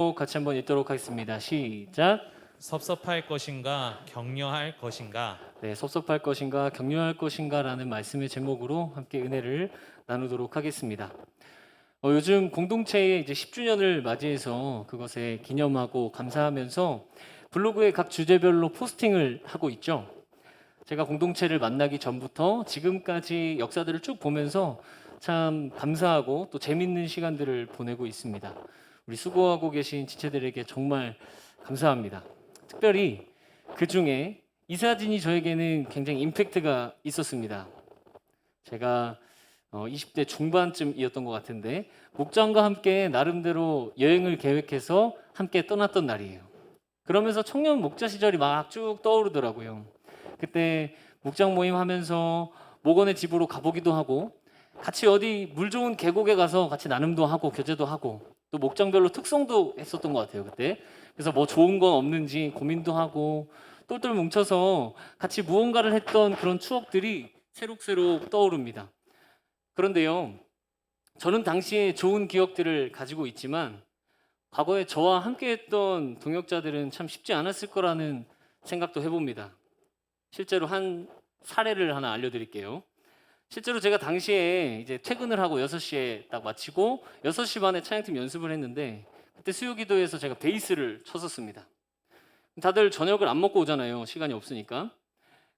같이 한번 읽도록 하겠습니다. 시작. 섭섭할 것인가 격려할 것인가. 네, 섭섭할 것인가 격려할 것인가라는 말씀의 제목으로 함께 은혜를 나누도록 하겠습니다. 요즘 공동체의 이제 10주년을 맞이해서 그것에 기념하고 감사하면서 블로그에 각 주제별로 포스팅을 하고 있죠. 제가 공동체를 만나기 전부터 지금까지 역사들을 쭉 보면서 참 감사하고 또 재밌는 시간들을 보내고 있습니다. 우리 수고하고 계신 지체들에게 정말 감사합니다. 특별히 그 중에 이 사진이 저에게는 굉장히 임팩트가 있었습니다. 제가 20대 중반쯤이었던 것 같은데 목장과 함께 나름대로 여행을 계획해서 함께 떠났던 날이에요. 그러면서 청년 목자 시절이 막 쭉 떠오르더라고요. 그때 목장 모임 하면서 목원의 집으로 가보기도 하고 같이 어디 물 좋은 계곡에 가서 같이 나눔도 하고 교제도 하고 또 목장별로 특성도 했었던 것 같아요 그때. 그래서 뭐 좋은 건 없는지 고민도 하고 똘똘 뭉쳐서 같이 무언가를 했던 그런 추억들이 새록새록 떠오릅니다. 그런데요, 저는 당시에 좋은 기억들을 가지고 있지만 과거에 저와 함께했던 동역자들은 참 쉽지 않았을 거라는 생각도 해봅니다. 실제로 한 사례를 하나 알려드릴게요. 실제로 제가 당시에 이제 퇴근을 하고 6시에 딱 마치고 6시 반에 찬양팀 연습을 했는데 그때 수요기도에서 제가 베이스를 쳤었습니다. 다들 저녁을 안 먹고 오잖아요. 시간이 없으니까.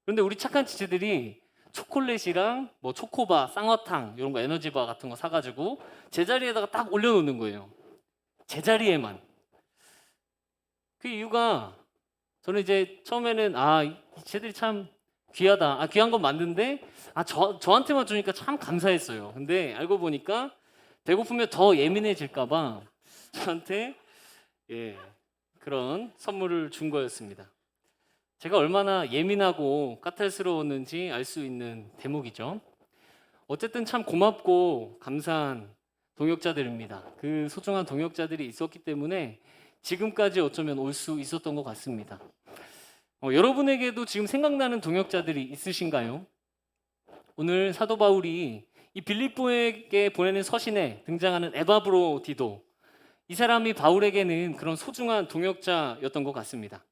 그런데 우리 착한 지체들이 초콜릿이랑 뭐 초코바, 쌍화탕 이런 거 에너지바 같은 거 사가지고 제자리에다가 딱 올려놓는 거예요. 제자리에만. 그 이유가 저는 이제 처음에는 이 쟤들이 참 귀하다. 귀한 건 맞는데 저한테만 주니까 참 감사했어요. 근데 알고 보니까 배고프면 더 예민해질까 봐 저한테 예, 그런 선물을 준 거였습니다. 제가 얼마나 예민하고 까탈스러웠는지 알 수 있는 대목이죠. 어쨌든 참 고맙고 감사한 동역자들입니다. 그 소중한 동역자들이 있었기 때문에 지금까지 어쩌면 올 수 있었던 것 같습니다. 여러분에게도 지금 생각나는 동역자들이 있으신가요? 오늘 사도 바울이 이 빌립보에게 보내는 서신에 등장하는 에바브로디도, 이 사람이 바울에게는 그런 소중한 동역자였던 것 같습니다.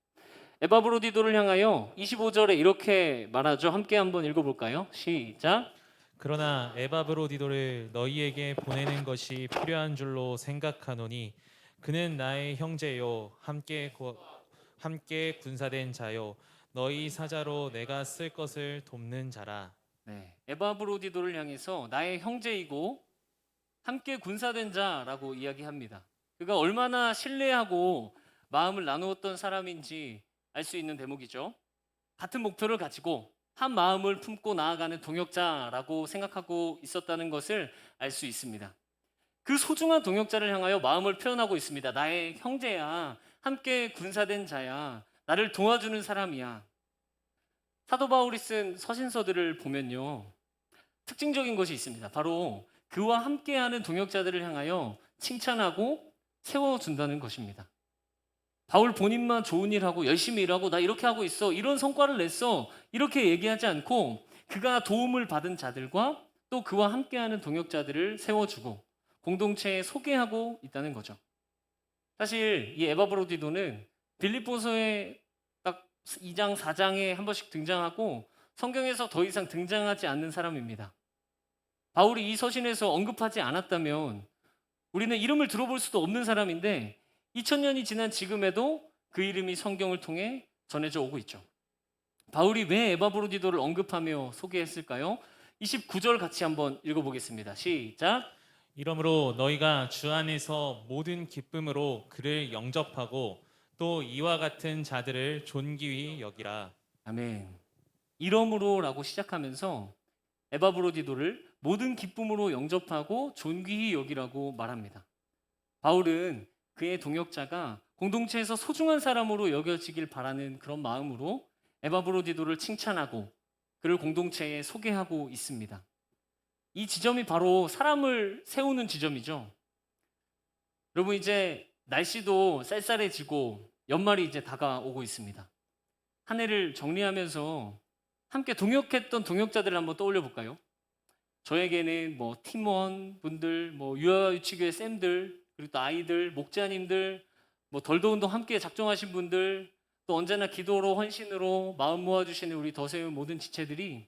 에바브로디도를 향하여 25절에 이렇게 말하죠. 함께 한번 읽어볼까요? 시작. 그러나 에바브로디도를 너희에게 보내는 것이 필요한 줄로 생각하노니 그는 나의 형제요 함께 군사된 자요 너희 사자로 내가 쓸 것을 돕는 자라. 네, 에바브로디도를 향해서 나의 형제이고 함께 군사된 자라고 이야기합니다. 그가 얼마나 신뢰하고 마음을 나누었던 사람인지 알 수 있는 대목이죠. 같은 목표를 가지고 한 마음을 품고 나아가는 동역자라고 생각하고 있었다는 것을 알 수 있습니다. 그 소중한 동역자를 향하여 마음을 표현하고 있습니다. 나의 형제야, 함께 군사된 자야, 나를 도와주는 사람이야. 사도 바울이 쓴 서신서들을 보면요, 특징적인 것이 있습니다. 바로 그와 함께하는 동역자들을 향하여 칭찬하고 세워준다는 것입니다. 바울 본인만 좋은 일 하고 열심히 일하고 나 이렇게 하고 있어, 이런 성과를 냈어, 이렇게 얘기하지 않고 그가 도움을 받은 자들과 또 그와 함께하는 동역자들을 세워주고 공동체에 소개하고 있다는 거죠. 사실 이 에바브로디도는 빌립보서의 딱 2장, 4장에 한 번씩 등장하고 성경에서 더 이상 등장하지 않는 사람입니다. 바울이 이 서신에서 언급하지 않았다면 우리는 이름을 들어볼 수도 없는 사람인데 2000년이 지난 지금에도 그 이름이 성경을 통해 전해져 오고 있죠. 바울이 왜 에바브로디도를 언급하며 소개했을까요? 29절 같이 한번 읽어보겠습니다. 시작. 이러므로 너희가 주 안에서 모든 기쁨으로 그를 영접하고 또 이와 같은 자들을 존귀히 여기라. 아멘. 이러므로라고 시작하면서 에바브로디도를 모든 기쁨으로 영접하고 존귀히 여기라고 말합니다. 바울은 그의 동역자가 공동체에서 소중한 사람으로 여겨지길 바라는 그런 마음으로 에바브로디도를 칭찬하고 그를 공동체에 소개하고 있습니다. 이 지점이 바로 사람을 세우는 지점이죠. 여러분, 이제 날씨도 쌀쌀해지고 연말이 이제 다가오고 있습니다. 한 해를 정리하면서 함께 동역했던 동역자들을 한번 떠올려 볼까요? 저에게는 뭐 팀원 분들, 뭐 유아유치교회 쌤들, 그리고 또 아이들, 목자님들, 뭐 덜도 운동 함께 작정하신 분들, 또 언제나 기도로 헌신으로 마음 모아주시는 우리 더세운 모든 지체들이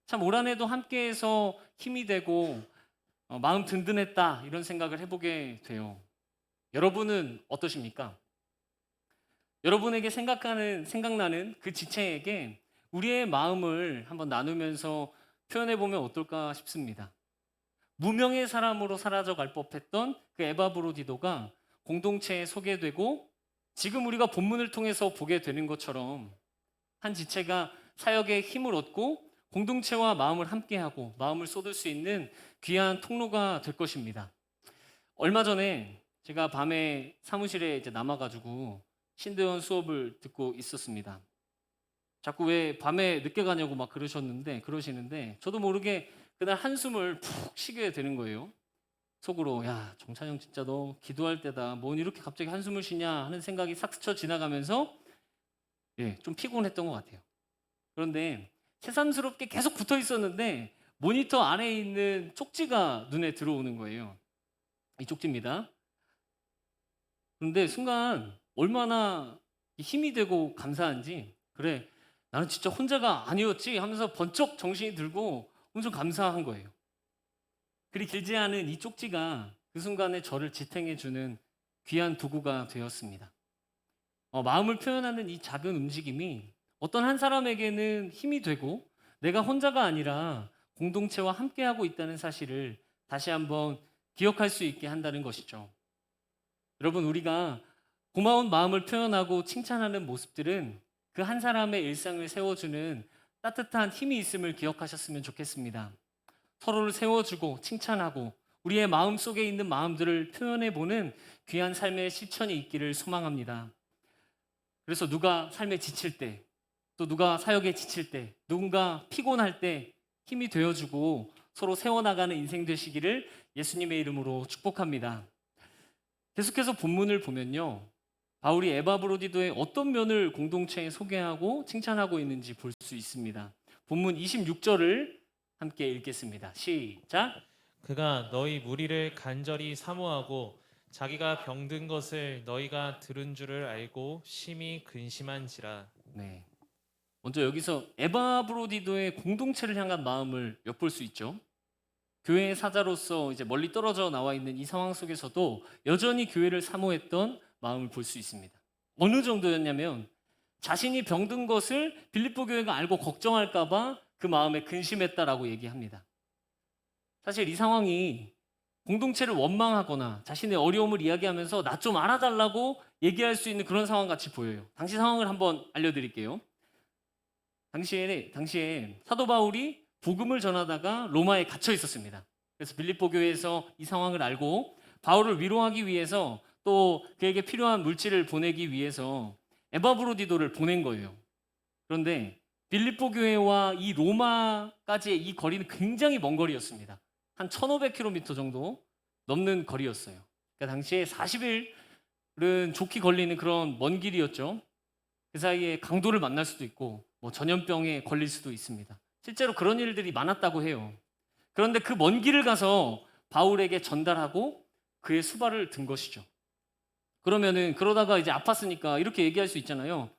참 올 한해도 함께해서 힘이 되고 마음 든든했다 이런 생각을 해보게 돼요. 여러분은 어떠십니까? 여러분에게 생각나는 그 지체에게 우리의 마음을 한번 나누면서 표현해 보면 어떨까 싶습니다. 무명의 사람으로 사라져갈 법했던 그 에바 브로디도가 공동체에 소개되고 지금 우리가 본문을 통해서 보게 되는 것처럼 한 지체가 사역에 힘을 얻고 공동체와 마음을 함께하고 마음을 쏟을 수 있는 귀한 통로가 될 것입니다. 얼마 전에 제가 밤에 사무실에 이제 남아가지고 신대원 수업을 듣고 있었습니다. 자꾸 왜 밤에 늦게 가냐고 막 그러시는데 저도 모르게 그날 한숨을 푹 쉬게 되는 거예요. 속으로 야 정찬영 진짜 너 기도할 때다. 뭔 이렇게 갑자기 한숨을 쉬냐 하는 생각이 싹 스쳐 지나가면서 좀 피곤했던 것 같아요. 그런데 새삼스럽게 계속 붙어 있었는데 모니터 안에 있는 쪽지가 눈에 들어오는 거예요. 이 쪽지입니다. 그런데 순간 얼마나 힘이 되고 감사한지 그래 나는 진짜 혼자가 아니었지 하면서 번쩍 정신이 들고 엄청 감사한 거예요. 그리 길지 않은 이 쪽지가 그 순간에 저를 지탱해주는 귀한 도구가 되었습니다. 마음을 표현하는 이 작은 움직임이 어떤 한 사람에게는 힘이 되고 내가 혼자가 아니라 공동체와 함께하고 있다는 사실을 다시 한번 기억할 수 있게 한다는 것이죠. 여러분, 우리가 고마운 마음을 표현하고 칭찬하는 모습들은 그 한 사람의 일상을 세워주는 따뜻한 힘이 있음을 기억하셨으면 좋겠습니다. 서로를 세워주고 칭찬하고 우리의 마음 속에 있는 마음들을 표현해보는 귀한 삶의 실천이 있기를 소망합니다. 그래서 누가 삶에 지칠 때, 또 누가 사역에 지칠 때, 누군가 피곤할 때 힘이 되어주고 서로 세워나가는 인생 되시기를 예수님의 이름으로 축복합니다. 계속해서 본문을 보면요. 바울이 에바브로디도의 어떤 면을 공동체에 소개하고 칭찬하고 있는지 볼 수 있습니다. 본문 26절을 함께 읽겠습니다. 시작. 그가 너희 무리를 간절히 사모하고 자기가 병든 것을 너희가 들은 줄을 알고 심히 근심한지라. 네. 먼저 여기서 에바브로디도의 공동체를 향한 마음을 엿볼 수 있죠. 교회의 사자로서 이제 멀리 떨어져 나와 있는 이 상황 속에서도 여전히 교회를 사모했던 마음을 볼 수 있습니다. 어느 정도였냐면 자신이 병든 것을 빌립보 교회가 알고 걱정할까봐 그 마음에 근심했다라고 얘기합니다. 사실 이 상황이 공동체를 원망하거나 자신의 어려움을 이야기하면서 나 좀 알아달라고 얘기할 수 있는 그런 상황 같이 보여요. 당시 상황을 한번 알려드릴게요. 당시에 사도 바울이 복음을 전하다가 로마에 갇혀 있었습니다. 그래서 빌립보 교회에서 이 상황을 알고 바울을 위로하기 위해서 또 그에게 필요한 물질을 보내기 위해서 에바브로디도를 보낸 거예요. 그런데 빌립보 교회와 이 로마까지의 이 거리는 굉장히 먼 거리였습니다. 한 1500km 정도 넘는 거리였어요. 그러니까 당시에 40일은 좋게 걸리는 그런 먼 길이었죠. 그 사이에 강도를 만날 수도 있고 뭐 전염병에 걸릴 수도 있습니다. 실제로 그런 일들이 많았다고 해요. 그런데 그 먼 길을 가서 바울에게 전달하고 그의 수발을 든 것이죠. 그러다가 이제 아팠으니까 이렇게 얘기할 수 있잖아요.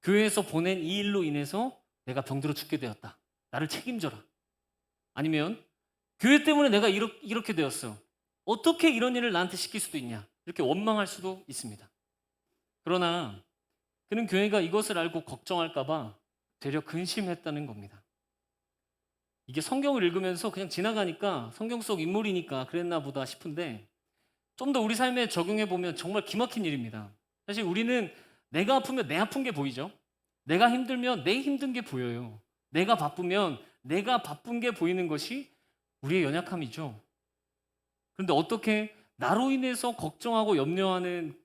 교회에서 보낸 이 일로 인해서 내가 병들어 죽게 되었다. 나를 책임져라. 아니면 교회 때문에 내가 이렇게 되었어. 어떻게 이런 일을 나한테 시킬 수도 있냐. 이렇게 원망할 수도 있습니다. 그러나 그는 교회가 이것을 알고 걱정할까봐 되려 근심했다는 겁니다. 이게 성경을 읽으면서 그냥 지나가니까 성경 속 인물이니까 그랬나 보다 싶은데 좀 더 우리 삶에 적용해 보면 정말 기막힌 일입니다. 사실 우리는 내가 아프면 내 아픈 게 보이죠. 내가 힘들면 내 힘든 게 보여요. 내가 바쁘면 내가 바쁜 게 보이는 것이 우리의 연약함이죠. 그런데 어떻게 나로 인해서 걱정하고 염려하는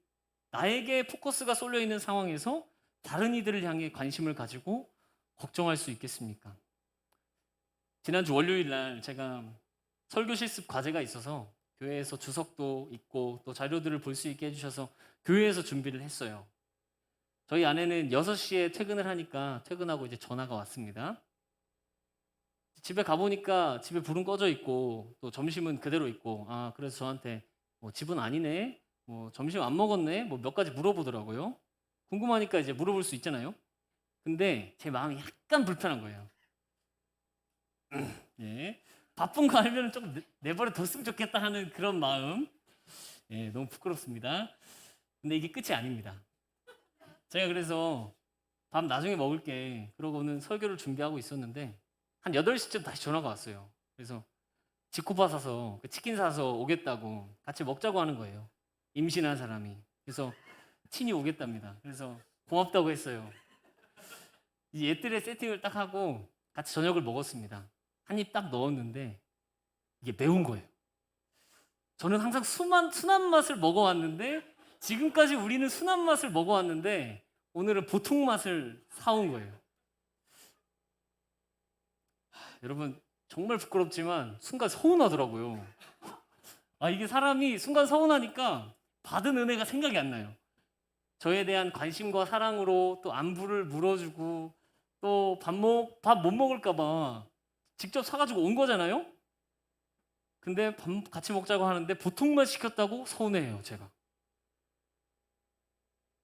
나에게 포커스가 쏠려 있는 상황에서 다른 이들을 향해 관심을 가지고 걱정할 수 있겠습니까? 지난주 월요일 날 제가 설교 실습 과제가 있어서 교회에서 주석도 있고 또 자료들을 볼 수 있게 해주셔서 교회에서 준비를 했어요. 저희 아내는 6시에 퇴근을 하니까 퇴근하고 이제 전화가 왔습니다. 집에 가보니까 집에 불은 꺼져 있고 또 점심은 그대로 있고 그래서 저한테 뭐 집은 아니네 뭐 점심 안 먹었네? 뭐 몇 가지 물어보더라고요. 궁금하니까 이제 물어볼 수 있잖아요. 근데 제 마음이 약간 불편한 거예요. 예. 바쁜 거 알면 좀 내버려 뒀으면 좋겠다 하는 그런 마음. 예, 너무 부끄럽습니다. 근데 이게 끝이 아닙니다. 제가 그래서 밥 나중에 먹을게. 그러고는 설교를 준비하고 있었는데 한 8시쯤 다시 전화가 왔어요. 그래서 지코파 사서 그 치킨 사서 오겠다고 같이 먹자고 하는 거예요. 임신한 사람이. 그래서 친히 오겠답니다. 그래서 고맙다고 했어요. 이제 옛들의 세팅을 딱 하고 같이 저녁을 먹었습니다. 한 입 딱 넣었는데 이게 매운 거예요. 저는 항상 순한 맛을 먹어왔는데 지금까지 우리는 순한 맛을 먹어왔는데 오늘은 보통 맛을 사온 거예요. 여러분 정말 부끄럽지만 순간 서운하더라고요. 아, 이게 사람이 순간 서운하니까 받은 은혜가 생각이 안 나요. 저에 대한 관심과 사랑으로 또 안부를 물어주고 또 밥 못 먹을까 봐 직접 사가지고 온 거잖아요. 근데 밥 같이 먹자고 하는데 보통만 시켰다고 서운해해요, 제가.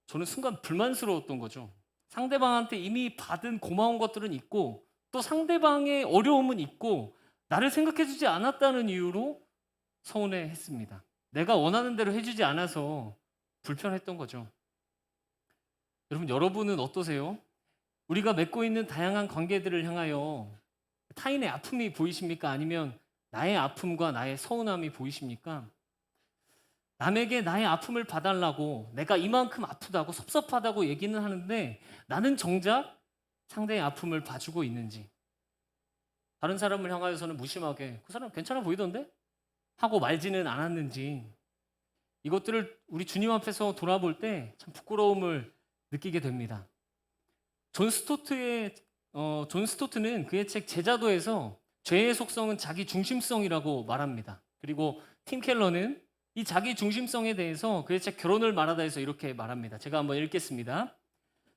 저는 순간 불만스러웠던 거죠. 상대방한테 이미 받은 고마운 것들은 있고 또 상대방의 어려움은 있고 나를 생각해주지 않았다는 이유로 서운해했습니다. 내가 원하는 대로 해주지 않아서 불편했던 거죠. 여러분은 어떠세요? 우리가 맺고 있는 다양한 관계들을 향하여 타인의 아픔이 보이십니까? 아니면 나의 아픔과 나의 서운함이 보이십니까? 남에게 나의 아픔을 봐달라고 내가 이만큼 아프다고 섭섭하다고 얘기는 하는데 나는 정작 상대의 아픔을 봐주고 있는지, 다른 사람을 향하여서는 무심하게 그 사람 괜찮아 보이던데? 하고 말지는 않았는지, 이것들을 우리 주님 앞에서 돌아볼 때 참 부끄러움을 느끼게 됩니다. 존 스토트는 그의 책 제자도에서 죄의 속성은 자기 중심성이라고 말합니다. 그리고 팀 켈러는 이 자기 중심성에 대해서 그의 책 결혼을 말하다에서 이렇게 말합니다. 제가 한번 읽겠습니다.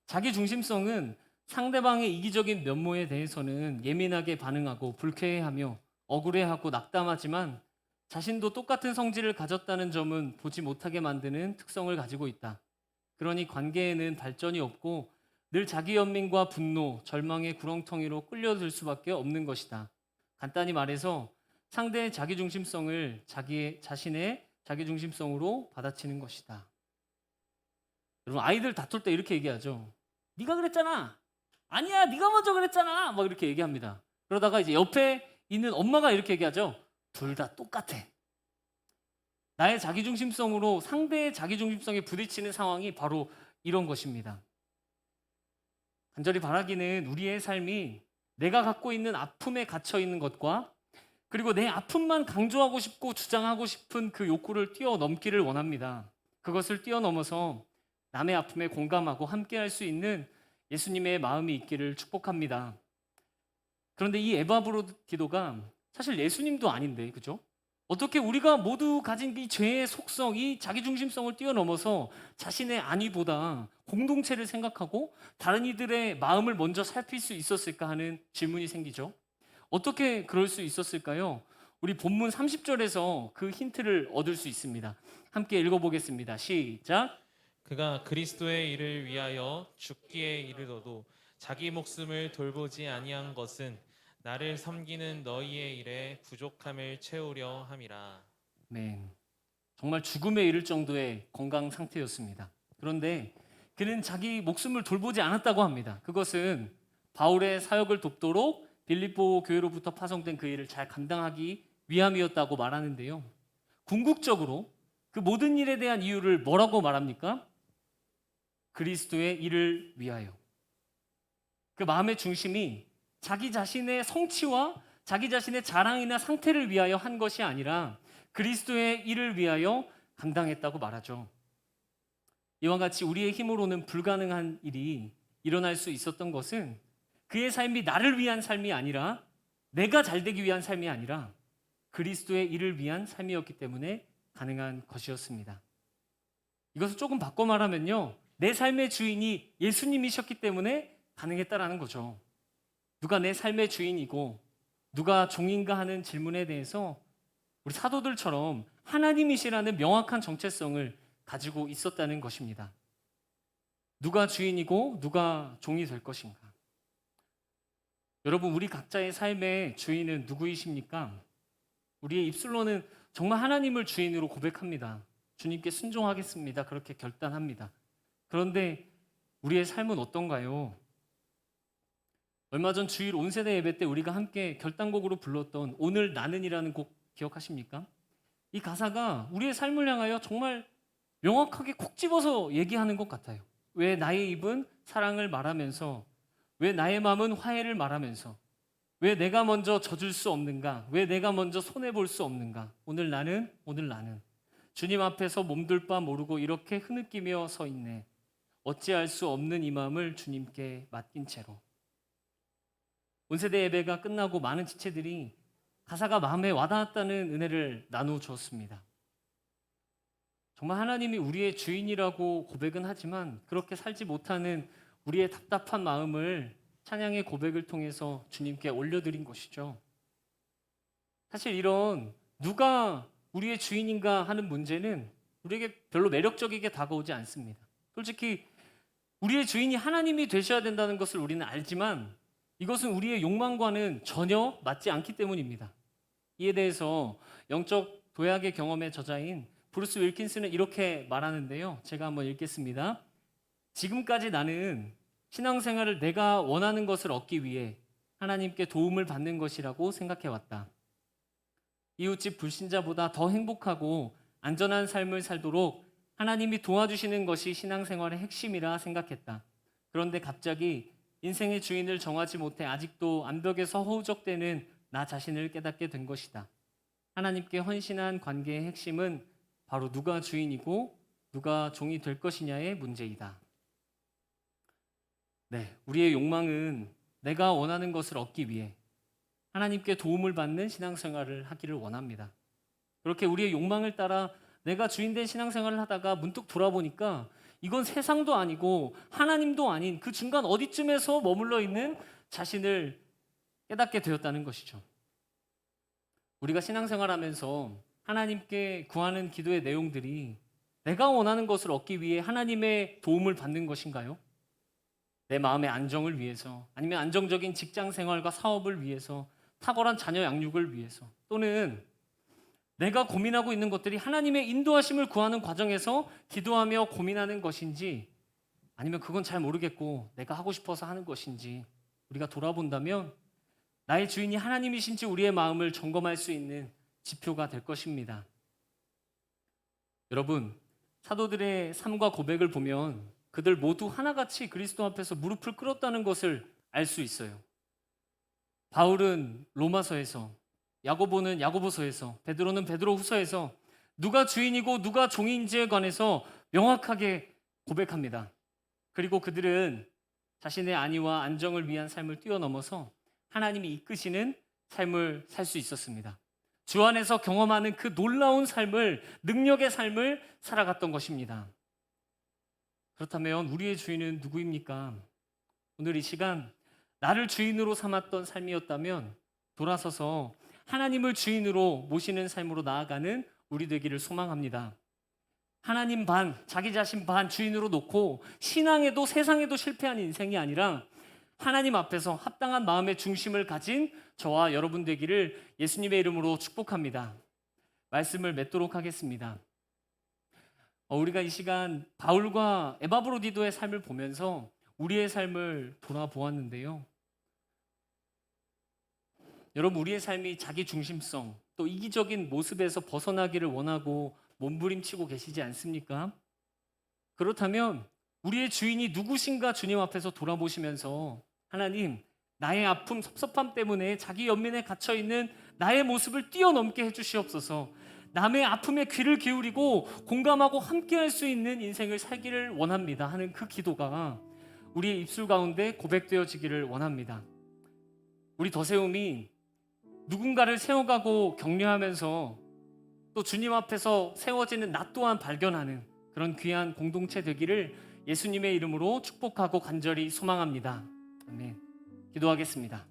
자기 중심성은 상대방의 이기적인 면모에 대해서는 예민하게 반응하고 불쾌해하며 억울해하고 낙담하지만 자신도 똑같은 성질을 가졌다는 점은 보지 못하게 만드는 특성을 가지고 있다. 그러니 관계에는 발전이 없고 늘 자기 연민과 분노, 절망의 구렁텅이로 끌려들 수밖에 없는 것이다. 간단히 말해서 상대의 자기중심성을 자신의 자기중심성으로 받아치는 것이다. 여러분, 아이들 다툴 때 이렇게 얘기하죠. 네가 그랬잖아. 아니야, 네가 먼저 그랬잖아. 막 이렇게 얘기합니다. 그러다가 이제 옆에 있는 엄마가 이렇게 얘기하죠. 둘 다 똑같아. 나의 자기중심성으로 상대의 자기중심성에 부딪히는 상황이 바로 이런 것입니다. 간절히 바라기는 우리의 삶이 내가 갖고 있는 아픔에 갇혀 있는 것과 그리고 내 아픔만 강조하고 싶고 주장하고 싶은 그 욕구를 뛰어넘기를 원합니다. 그것을 뛰어넘어서 남의 아픔에 공감하고 함께할 수 있는 예수님의 마음이 있기를 축복합니다. 그런데 이 에바브로 기도가 사실 예수님도 아닌데, 그죠? 어떻게 우리가 모두 가진 이 죄의 속성, 이 자기중심성을 뛰어넘어서 자신의 안위보다 공동체를 생각하고 다른 이들의 마음을 먼저 살필 수 있었을까 하는 질문이 생기죠. 어떻게 그럴 수 있었을까요? 우리 본문 30절에서 그 힌트를 얻을 수 있습니다. 함께 읽어보겠습니다. 시작. 그가 그리스도의 일을 위하여 죽기에 이르러도 자기 목숨을 돌보지 아니한 것은 나를 섬기는 너희의 일에 부족함을 채우려 함이라. 네, 정말 죽음에 이를 정도의 건강 상태였습니다. 그런데 그는 자기 목숨을 돌보지 않았다고 합니다. 그것은 바울의 사역을 돕도록 빌립보 교회로부터 파송된 그 일을 잘 감당하기 위함이었다고 말하는데요. 궁극적으로 그 모든 일에 대한 이유를 뭐라고 말합니까? 그리스도의 일을 위하여. 그 마음의 중심이 자기 자신의 성취와 자기 자신의 자랑이나 상태를 위하여 한 것이 아니라 그리스도의 일을 위하여 감당했다고 말하죠. 이와 같이 우리의 힘으로는 불가능한 일이 일어날 수 있었던 것은 그의 삶이 나를 위한 삶이 아니라 내가 잘 되기 위한 삶이 아니라 그리스도의 일을 위한 삶이었기 때문에 가능한 것이었습니다. 이것을 조금 바꿔 말하면요, 내 삶의 주인이 예수님이셨기 때문에 가능했다라는 거죠. 누가 내 삶의 주인이고 누가 종인가 하는 질문에 대해서 우리 사도들처럼 하나님이시라는 명확한 정체성을 가지고 있었다는 것입니다. 누가 주인이고 누가 종이 될 것인가? 여러분, 우리 각자의 삶의 주인은 누구이십니까? 우리의 입술로는 정말 하나님을 주인으로 고백합니다. 주님께 순종하겠습니다. 그렇게 결단합니다. 그런데 우리의 삶은 어떤가요? 얼마 전 주일 온세대 예배 때 우리가 함께 결단곡으로 불렀던 오늘 나는이라는 곡 기억하십니까? 이 가사가 우리의 삶을 향하여 정말 명확하게 콕 집어서 얘기하는 것 같아요. 왜 나의 입은 사랑을 말하면서, 왜 나의 마음은 화해를 말하면서, 왜 내가 먼저 져줄 수 없는가? 왜 내가 먼저 손해볼 수 없는가? 오늘 나는 주님 앞에서 몸둘 바 모르고 이렇게 흐느끼며 서 있네. 어찌할 수 없는 이 마음을 주님께 맡긴 채로. 온세대 예배가 끝나고 많은 지체들이 가사가 마음에 와닿았다는 은혜를 나누어 주었습니다. 정말 하나님이 우리의 주인이라고 고백은 하지만 그렇게 살지 못하는 우리의 답답한 마음을 찬양의 고백을 통해서 주님께 올려드린 것이죠. 사실 이런 누가 우리의 주인인가 하는 문제는 우리에게 별로 매력적이게 다가오지 않습니다. 솔직히 우리의 주인이 하나님이 되셔야 된다는 것을 우리는 알지만 이것은 우리의 욕망과는 전혀 맞지 않기 때문입니다. 이에 대해서 영적 도약의 경험의 저자인 브루스 윌킨스는 이렇게 말하는데요. 제가 한번 읽겠습니다. 지금까지 나는 신앙생활을 내가 원하는 것을 얻기 위해 하나님께 도움을 받는 것이라고 생각해왔다. 이웃집 불신자보다 더 행복하고 안전한 삶을 살도록 하나님이 도와주시는 것이 신앙생활의 핵심이라 생각했다. 그런데 갑자기 인생의 주인을 정하지 못해 아직도 암벽에서 허우적대는 나 자신을 깨닫게 된 것이다. 하나님께 헌신한 관계의 핵심은 바로 누가 주인이고 누가 종이 될 것이냐의 문제이다. 네, 우리의 욕망은 내가 원하는 것을 얻기 위해 하나님께 도움을 받는 신앙생활을 하기를 원합니다. 그렇게 우리의 욕망을 따라 내가 주인된 신앙생활을 하다가 문득 돌아보니까 이건 세상도 아니고 하나님도 아닌 그 중간 어디쯤에서 머물러 있는 자신을 깨닫게 되었다는 것이죠. 우리가 신앙생활하면서 하나님께 구하는 기도의 내용들이 내가 원하는 것을 얻기 위해 하나님의 도움을 받는 것인가요? 내 마음의 안정을 위해서, 아니면 안정적인 직장 생활과 사업을 위해서, 탁월한 자녀 양육을 위해서, 또는 내가 고민하고 있는 것들이 하나님의 인도하심을 구하는 과정에서 기도하며 고민하는 것인지, 아니면 그건 잘 모르겠고 내가 하고 싶어서 하는 것인지 우리가 돌아본다면 나의 주인이 하나님이신지 우리의 마음을 점검할 수 있는 지표가 될 것입니다. 여러분, 사도들의 삶과 고백을 보면 그들 모두 하나같이 그리스도 앞에서 무릎을 꿇었다는 것을 알 수 있어요. 바울은 로마서에서, 야고보는 야고보서에서, 베드로는 베드로후서에서 누가 주인이고 누가 종인지에 관해서 명확하게 고백합니다. 그리고 그들은 자신의 안위와 안정을 위한 삶을 뛰어넘어서 하나님이 이끄시는 삶을 살 수 있었습니다. 주 안에서 경험하는 그 놀라운 삶을, 능력의 삶을 살아갔던 것입니다. 그렇다면 우리의 주인은 누구입니까? 오늘 이 시간 나를 주인으로 삼았던 삶이었다면 돌아서서 하나님을 주인으로 모시는 삶으로 나아가는 우리 되기를 소망합니다. 하나님 반, 자기 자신 반 주인으로 놓고 신앙에도 세상에도 실패한 인생이 아니라 하나님 앞에서 합당한 마음의 중심을 가진 저와 여러분 되기를 예수님의 이름으로 축복합니다. 말씀을 맺도록 하겠습니다. 우리가 이 시간 바울과 에바브로디도의 삶을 보면서 우리의 삶을 돌아보았는데요. 여러분, 우리의 삶이 자기 중심성 또 이기적인 모습에서 벗어나기를 원하고 몸부림치고 계시지 않습니까? 그렇다면 우리의 주인이 누구신가 주님 앞에서 돌아보시면서 하나님, 나의 아픔, 섭섭함 때문에 자기 연민에 갇혀있는 나의 모습을 뛰어넘게 해주시옵소서. 남의 아픔에 귀를 기울이고 공감하고 함께할 수 있는 인생을 살기를 원합니다 하는 그 기도가 우리의 입술 가운데 고백되어지기를 원합니다. 우리 더세움이 누군가를 세워가고 격려하면서 또 주님 앞에서 세워지는 나 또한 발견하는 그런 귀한 공동체 되기를 예수님의 이름으로 축복하고 간절히 소망합니다. 아멘. 기도하겠습니다.